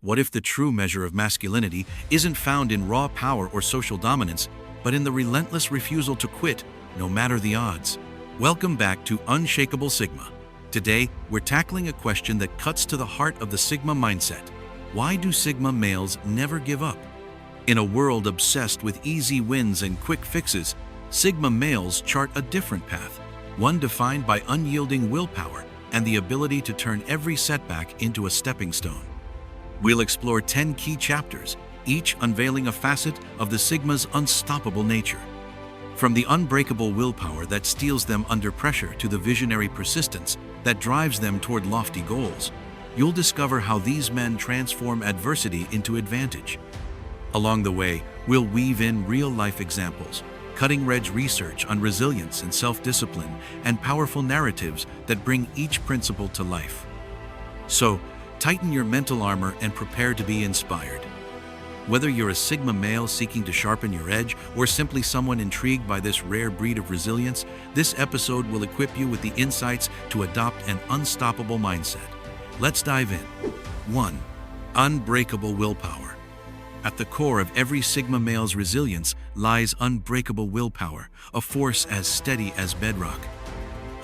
What if the true measure of masculinity isn't found in raw power or social dominance, but in the relentless refusal to quit, no matter the odds? Welcome back to Unshakable Sigma. Today, we're tackling a question that cuts to the heart of the Sigma mindset. Why do Sigma males never give up? In a world obsessed with easy wins and quick fixes, Sigma males chart a different path, one defined by unyielding willpower and the ability to turn every setback into a stepping stone. We'll explore 10 key chapters, each unveiling a facet of the Sigma's unstoppable nature. From the unbreakable willpower that steels them under pressure to the visionary persistence that drives them toward lofty goals, you'll discover how these men transform adversity into advantage. Along the way, we'll weave in real-life examples, cutting-edge research on resilience and self-discipline, and powerful narratives that bring each principle to life. So, tighten your mental armor and prepare to be inspired. Whether you're a Sigma male seeking to sharpen your edge or simply someone intrigued by this rare breed of resilience, this episode will equip you with the insights to adopt an unstoppable mindset. Let's dive in. 1. Unbreakable willpower. At the core of every Sigma male's resilience lies unbreakable willpower, a force as steady as bedrock.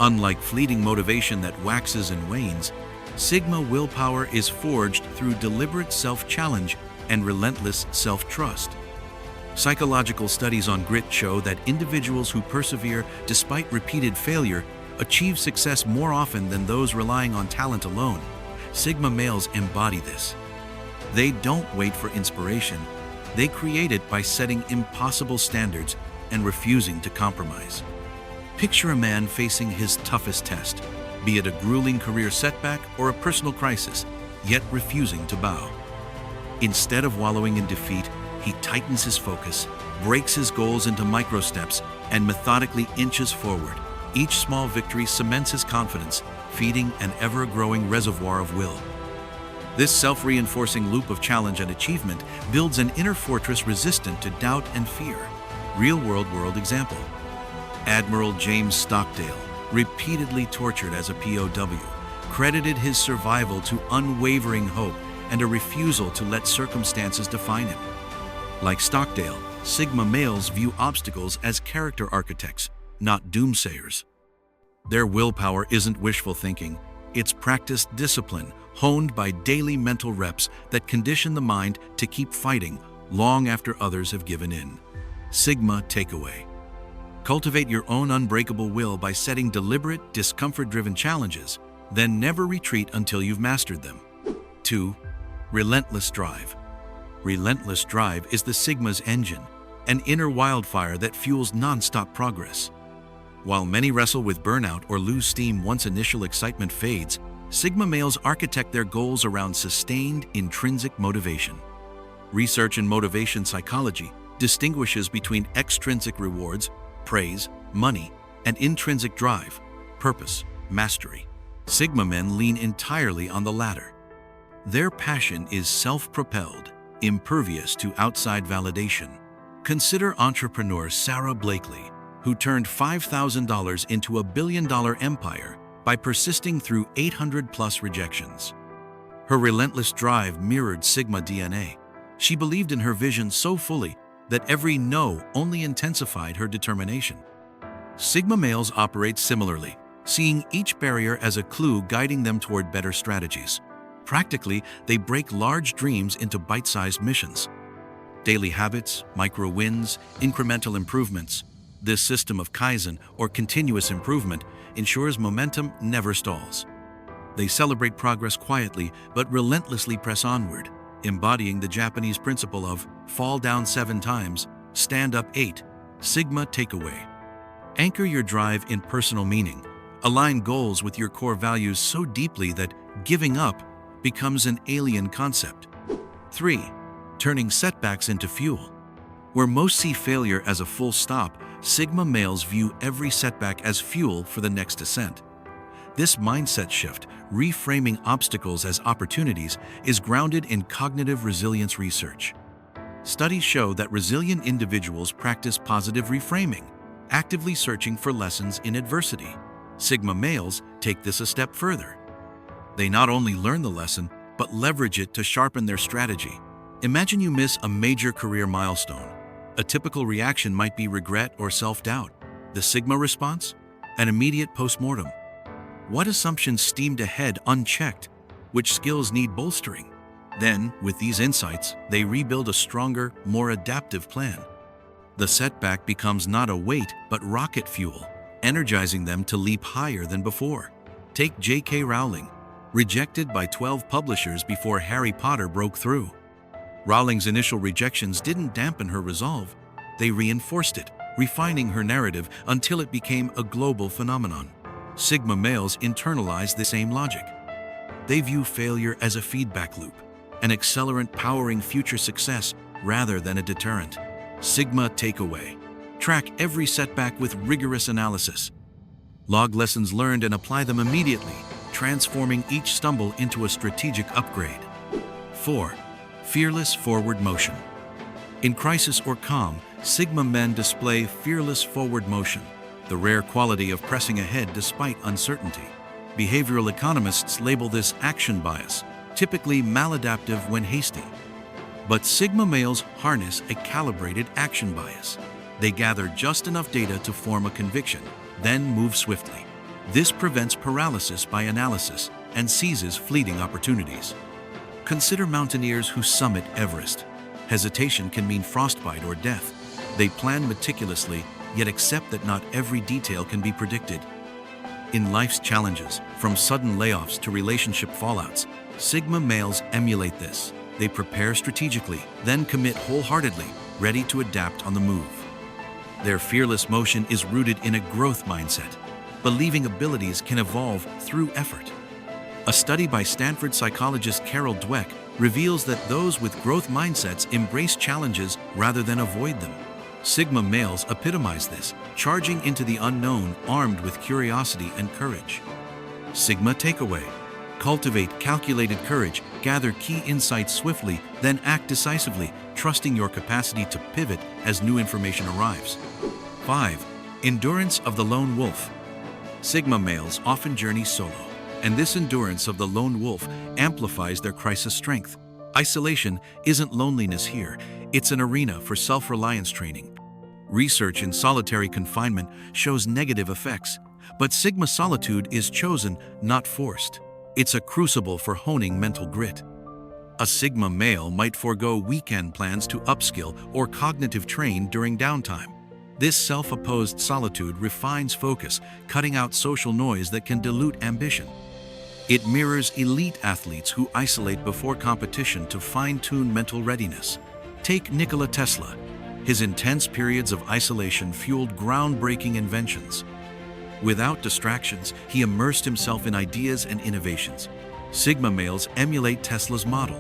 Unlike fleeting motivation that waxes and wanes, Sigma willpower is forged through deliberate self-challenge and relentless self-trust. Psychological studies on grit show that individuals who persevere despite repeated failure achieve success more often than those relying on talent alone. Sigma males embody this. They don't wait for inspiration. They create it by setting impossible standards and refusing to compromise. Picture a man facing his toughest test, be it a grueling career setback or a personal crisis, yet refusing to bow. Instead of wallowing in defeat, he tightens his focus, breaks his goals into micro steps, and methodically inches forward. Each small victory cements his confidence, feeding an ever-growing reservoir of will. This self-reinforcing loop of challenge and achievement builds an inner fortress resistant to doubt and fear. Real-world example. Admiral James Stockdale, repeatedly tortured as a POW, credited his survival to unwavering hope and a refusal to let circumstances define him. Like Stockdale, Sigma males view obstacles as character architects, not doomsayers. Their willpower isn't wishful thinking, it's practiced discipline, honed by daily mental reps that condition the mind to keep fighting long after others have given in. Sigma takeaway. Cultivate your own unbreakable will by setting deliberate, discomfort-driven challenges, then never retreat until you've mastered them. 2. Relentless drive. Relentless drive is the Sigma's engine, an inner wildfire that fuels non-stop progress. While many wrestle with burnout or lose steam once initial excitement fades, Sigma males architect their goals around sustained, intrinsic motivation. Research in motivation psychology distinguishes between extrinsic rewards, praise, money, and intrinsic drive, purpose, mastery. Sigma men lean entirely on the latter. Their passion is self-propelled, impervious to outside validation. Consider entrepreneur Sarah Blakely, who turned $5,000 into a billion-dollar empire by persisting through 800-plus rejections. Her relentless drive mirrored Sigma DNA. She believed in her vision so fully that every no only intensified her determination. Sigma males operate similarly, seeing each barrier as a clue guiding them toward better strategies. Practically, they break large dreams into bite-sized missions. Daily habits, micro wins, incremental improvements. This system of Kaizen, or continuous improvement, ensures momentum never stalls. They celebrate progress quietly but relentlessly press onward, embodying the Japanese principle of fall down 7 times, stand up 8. Sigma takeaway. Anchor your drive in personal meaning. Align goals with your core values so deeply that giving up becomes an alien concept. 3. Turning setbacks into fuel. Where most see failure as a full stop, Sigma males view every setback as fuel for the next ascent. This mindset shift, reframing obstacles as opportunities, is grounded in cognitive resilience research. Studies show that resilient individuals practice positive reframing, actively searching for lessons in adversity. Sigma males take this a step further. They not only learn the lesson, but leverage it to sharpen their strategy. Imagine you miss a major career milestone. A typical reaction might be regret or self-doubt. The Sigma response? An immediate postmortem. What assumptions steamed ahead unchecked? Which skills need bolstering? Then, with these insights, they rebuild a stronger, more adaptive plan. The setback becomes not a weight, but rocket fuel, energizing them to leap higher than before. Take J.K. Rowling, rejected by 12 publishers before Harry Potter broke through. Rowling's initial rejections didn't dampen her resolve. They reinforced it, refining her narrative until it became a global phenomenon. Sigma males internalize the same logic. They view failure as a feedback loop, an accelerant powering future success rather than a deterrent. Sigma takeaway. Track every setback with rigorous analysis. Log lessons learned and apply them immediately, transforming each stumble into a strategic upgrade. 4. Fearless forward motion. In crisis or calm, Sigma men display fearless forward motion, the rare quality of pressing ahead despite uncertainty. Behavioral economists label this action bias, typically maladaptive when hasty. But Sigma males harness a calibrated action bias. They gather just enough data to form a conviction, then move swiftly. This prevents paralysis by analysis and seizes fleeting opportunities. Consider mountaineers who summit Everest. Hesitation can mean frostbite or death. They plan meticulously, yet accept that not every detail can be predicted. In life's challenges, from sudden layoffs to relationship fallouts, Sigma males emulate this. They prepare strategically, then commit wholeheartedly, ready to adapt on the move. Their fearless motion is rooted in a growth mindset, believing abilities can evolve through effort. A study by Stanford psychologist Carol Dweck reveals that those with growth mindsets embrace challenges rather than avoid them. Sigma males epitomize this, charging into the unknown armed with curiosity and courage. Sigma takeaway. Cultivate calculated courage, gather key insights swiftly, then act decisively, trusting your capacity to pivot as new information arrives. 5. Endurance of the lone wolf. Sigma males often journey solo, and this endurance of the lone wolf amplifies their crisis strength. Isolation isn't loneliness here, it's an arena for self-reliance training. Research in solitary confinement shows negative effects, but Sigma solitude is chosen, not forced. It's a crucible for honing mental grit. A Sigma male might forego weekend plans to upskill or cognitive train during downtime. This self-opposed solitude refines focus, cutting out social noise that can dilute ambition. It mirrors elite athletes who isolate before competition to fine-tune mental readiness. Take Nikola Tesla. His intense periods of isolation fueled groundbreaking inventions. Without distractions, he immersed himself in ideas and innovations. Sigma males emulate Tesla's model.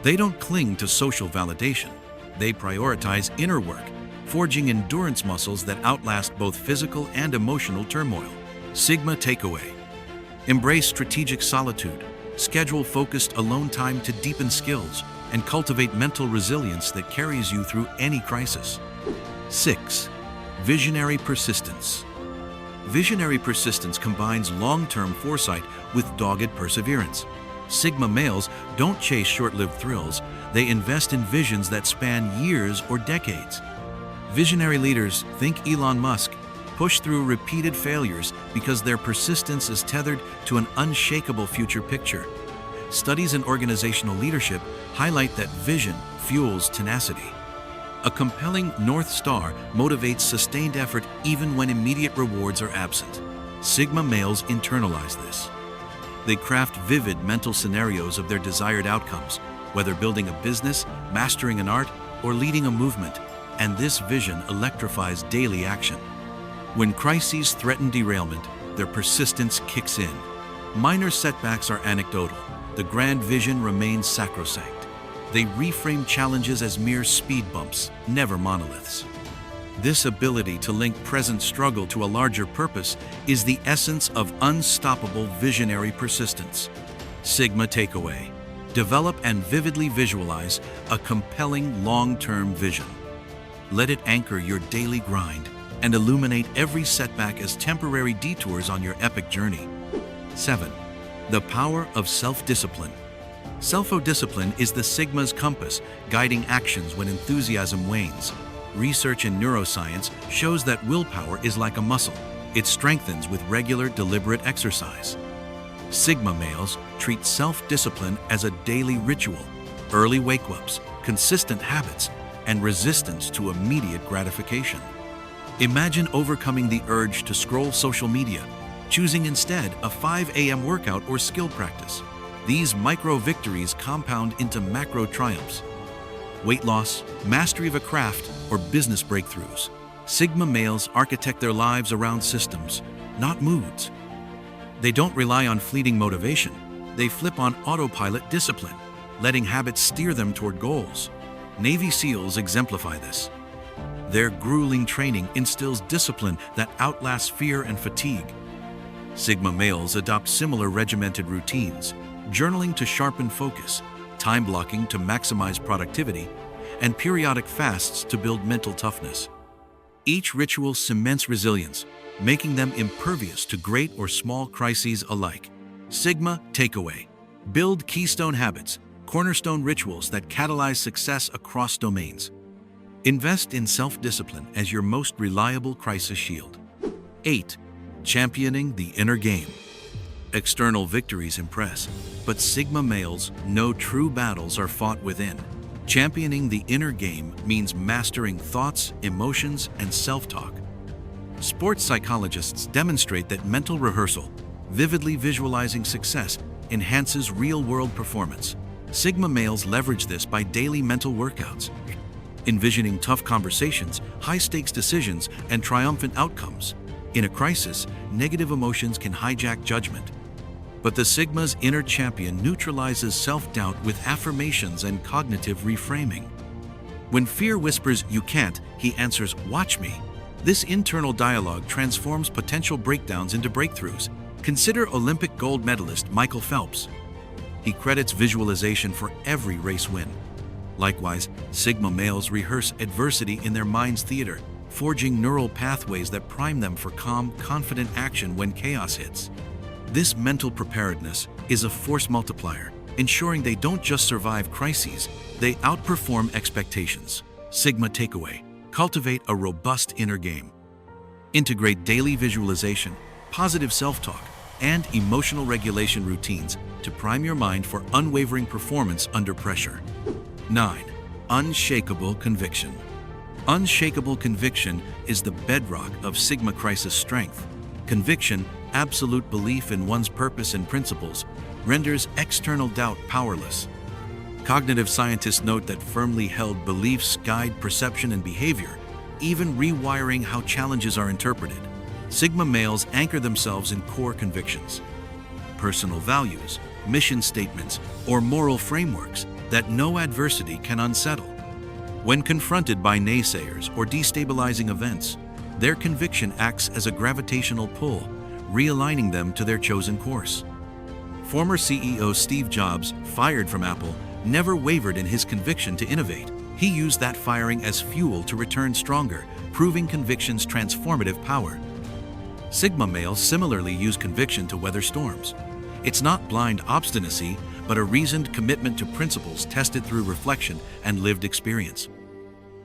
They don't cling to social validation. They prioritize inner work, forging endurance muscles that outlast both physical and emotional turmoil. Sigma takeaway. Embrace strategic solitude. Schedule focused alone time to deepen skills and cultivate mental resilience that carries you through any crisis. 6. Visionary persistence. Visionary persistence combines long-term foresight with dogged perseverance. Sigma males don't chase short-lived thrills, they invest in visions that span years or decades. Visionary leaders, think Elon Musk, push through repeated failures because their persistence is tethered to an unshakable future picture. Studies in organizational leadership highlight that vision fuels tenacity. A compelling North Star motivates sustained effort even when immediate rewards are absent. Sigma males internalize this. They craft vivid mental scenarios of their desired outcomes, whether building a business, mastering an art, or leading a movement, and this vision electrifies daily action. When crises threaten derailment, their persistence kicks in. Minor setbacks are anecdotal. The grand vision remains sacrosanct. They reframe challenges as mere speed bumps, never monoliths. This ability to link present struggle to a larger purpose is the essence of unstoppable visionary persistence. Sigma takeaway. Develop and vividly visualize a compelling long-term vision. Let it anchor your daily grind and illuminate every setback as temporary detours on your epic journey. 7. The power of self-discipline. Self-discipline is the Sigma's compass, guiding actions when enthusiasm wanes. Research in neuroscience shows that willpower is like a muscle. It strengthens with regular, deliberate exercise. Sigma males treat self-discipline as a daily ritual, early wake-ups, consistent habits, and resistance to immediate gratification. Imagine overcoming the urge to scroll social media, choosing instead a 5 a.m. workout or skill practice. These micro-victories compound into macro triumphs. Weight loss, mastery of a craft, or business breakthroughs. Sigma males architect their lives around systems, not moods. They don't rely on fleeting motivation. They flip on autopilot discipline, letting habits steer them toward goals. Navy SEALs exemplify this. Their grueling training instills discipline that outlasts fear and fatigue. Sigma males adopt similar regimented routines, journaling to sharpen focus, time blocking to maximize productivity, and periodic fasts to build mental toughness. Each ritual cements resilience, making them impervious to great or small crises alike. Sigma takeaway: build keystone habits, cornerstone rituals that catalyze success across domains. Invest in self-discipline as your most reliable crisis shield. 8. Championing the inner game. External victories impress, but Sigma males know true battles are fought within. Championing the inner game means mastering thoughts, emotions, and self-talk. Sports psychologists demonstrate that mental rehearsal, vividly visualizing success, enhances real-world performance. Sigma males leverage this by daily mental workouts, envisioning tough conversations, high-stakes decisions, and triumphant outcomes. In a crisis, negative emotions can hijack judgment. But the Sigma's inner champion neutralizes self-doubt with affirmations and cognitive reframing. When fear whispers, "You can't," he answers, "Watch me." This internal dialogue transforms potential breakdowns into breakthroughs. Consider Olympic gold medalist Michael Phelps. He credits visualization for every race win. Likewise, Sigma males rehearse adversity in their mind's theater, forging neural pathways that prime them for calm, confident action when chaos hits. This mental preparedness is a force multiplier, ensuring they don't just survive crises, they outperform expectations. Sigma takeaway: cultivate a robust inner game. Integrate daily visualization, positive self-talk, and emotional regulation routines to prime your mind for unwavering performance under pressure. 9. Unshakable conviction. Unshakable conviction is the bedrock of Sigma crisis strength. Conviction, absolute belief in one's purpose and principles, renders external doubt powerless. Cognitive scientists note that firmly held beliefs guide perception and behavior, even rewiring how challenges are interpreted. Sigma males anchor themselves in core convictions, personal values, mission statements, or moral frameworks that no adversity can unsettle. When confronted by naysayers or destabilizing events, their conviction acts as a gravitational pull, realigning them to their chosen course. Former CEO Steve Jobs, fired from Apple, never wavered in his conviction to innovate. He used that firing as fuel to return stronger, proving conviction's transformative power. Sigma males similarly use conviction to weather storms. It's not blind obstinacy, but a reasoned commitment to principles tested through reflection and lived experience.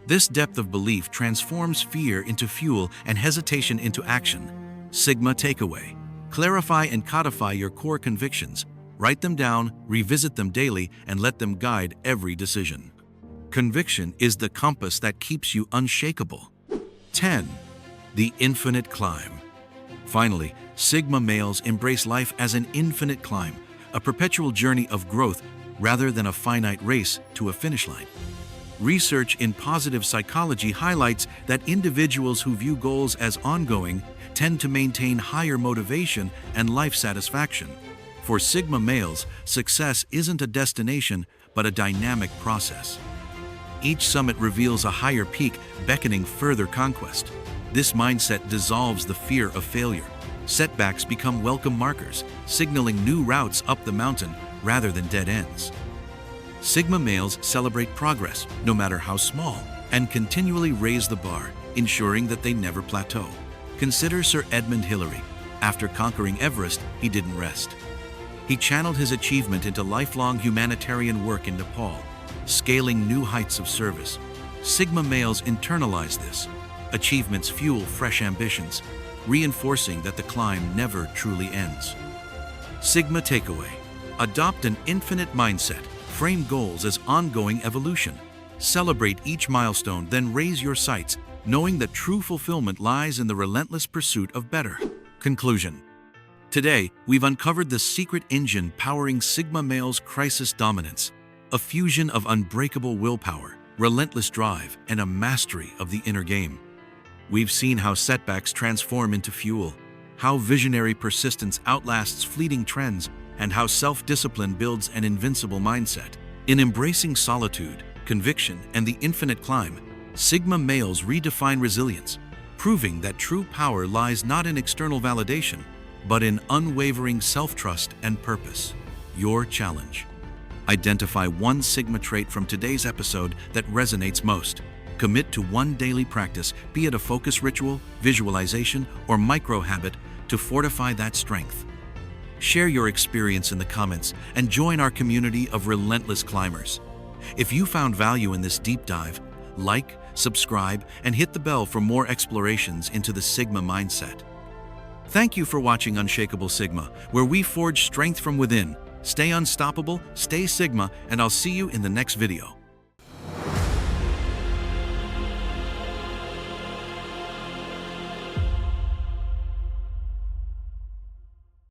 This depth of belief transforms fear into fuel and hesitation into action. Sigma takeaway: clarify and codify your core convictions. Write them down, revisit them daily, and let them guide every decision. Conviction is the compass that keeps you unshakable. 10. The infinite climb. Finally, Sigma males embrace life as an infinite climb, a perpetual journey of growth rather than a finite race to a finish line. Research in positive psychology highlights that individuals who view goals as ongoing tend to maintain higher motivation and life satisfaction. For Sigma males, success isn't a destination, but a dynamic process. Each summit reveals a higher peak, beckoning further conquest. This mindset dissolves the fear of failure. Setbacks become welcome markers, signaling new routes up the mountain rather than dead ends. Sigma males celebrate progress, no matter how small, and continually raise the bar, ensuring that they never plateau. Consider Sir Edmund Hillary. After conquering Everest, he didn't rest. He channeled his achievement into lifelong humanitarian work in Nepal, scaling new heights of service. Sigma males internalize this. Achievements fuel fresh ambitions, reinforcing that the climb never truly ends. Sigma takeaway: adopt an infinite mindset. Frame goals as ongoing evolution. Celebrate each milestone, then raise your sights, knowing that true fulfillment lies in the relentless pursuit of better. Conclusion: today, we've uncovered the secret engine powering Sigma males' crisis dominance, a fusion of unbreakable willpower, relentless drive, and a mastery of the inner game. We've seen how setbacks transform into fuel, how visionary persistence outlasts fleeting trends, and how self-discipline builds an invincible mindset. In embracing solitude, conviction, and the infinite climb, Sigma males redefine resilience, proving that true power lies not in external validation, but in unwavering self-trust and purpose. Your challenge: identify one Sigma trait from today's episode that resonates most. Commit to one daily practice, be it a focus ritual, visualization, or micro-habit, to fortify that strength. Share your experience in the comments and join our community of relentless climbers. If you found value in this deep dive, like, subscribe, and hit the bell for more explorations into the Sigma mindset. Thank you for watching Unshakable Sigma, where we forge strength from within. Stay unstoppable, stay Sigma, and I'll see you in the next video.